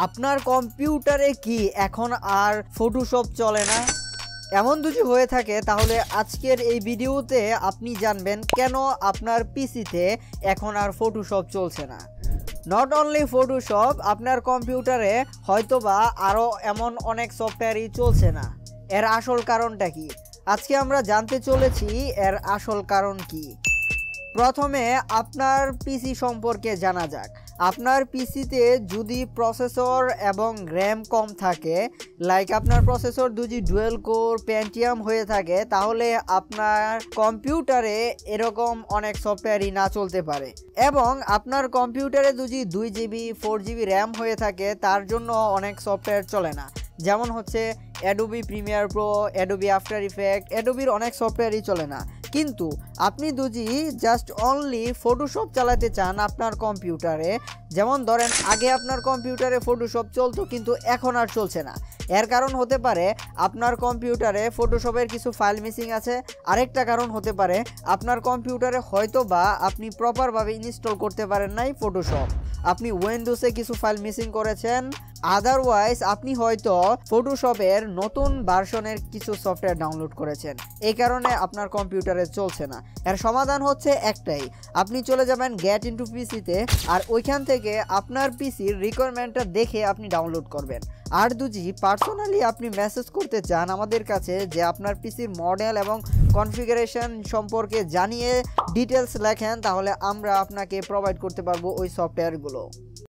আপনার কম্পিউটারে কি এখন আর ফটোশপ চলে না? এমন যদি হয়ে থাকে তাহলে আজকের এই ভিডিওতে আপনি জানবেন কেন আপনার পিসিতে এখন আর ফটোশপ চলছে না। নট অনলি ফটোশপ, আপনার কম্পিউটারে হয়তোবা আরও এমন অনেক সফটওয়্যারই চলছে না। এর আসল কারণটা কি? আজকে আমরা জানতে চলেছি এর আসল কারণ কি। প্রথমে আপনার পিসি সম্পর্কে জানা যাক। আপনার পিসিতে যদি প্রসেসর এবং র্যাম কম থাকে, লাইক আপনার প্রসেসর যদি ডুয়েল কোর পেন্টিয়াম হয়ে থাকে, তাহলে আপনার কম্পিউটারে এরকম অনেক সফটওয়্যারই না চলতে পারে। এবং আপনার কম্পিউটারে যদি 2GB 4GB র্যাম হয়ে থাকে, তার জন্য অনেক সফটওয়্যার চলে না। যেমন হচ্ছে Adobe Premiere Pro, Adobe After Effect, অ্যাডোবির অনেক সফটওয়্যারই চলে না। কিন্তু আপনি যদি জাস্ট অনলি ফটোশপ চালাতে চান আপনার কম্পিউটারে, যেমন ধরেন আগে আপনার কম্পিউটারে ফটোশপ চলতো কিন্তু এখন আর চলছে না। এর কারণ হতে পারে আপনার কম্পিউটারে ফটোশপের কিছু ফাইল মিসিং আছে। আরেকটা কারণ হতে পারে আপনার কম্পিউটারে হয়তো বা আপনি প্রপারভাবে ইনস্টল করতে পারেন নাই ফটোশপ, আপনি উইন্ডোজে কিছু ফাইল মিসিং করেছেন। আদারওয়াইজ আপনি হয়তো ফটোশপের নতুন ভার্সনের কিছু সফটওয়্যার ডাউনলোড করেছেন, এই কারণে আপনার কম্পিউটারে চলছে না। এর সমাধান হচ্ছে একটাই, আপনি চলে যাবেন গেট ইনটু পিসিতে, আর ওইখান থেকে আপনার পিসির রিকোয়ারমেন্টটা দেখে আপনি ডাউনলোড করবেন। আর যদি পার্সোনালি আপনি মেসেজ করতে চান আমাদের কাছে যে আপনার পিসির মডেল এবং কনফিগারেশন সম্পর্কে জানিয়ে ডিটেলস লেখেন, তাহলে আমরা আপনাকে প্রোভাইড করতে পারবো ওই সফটওয়্যারগুলো।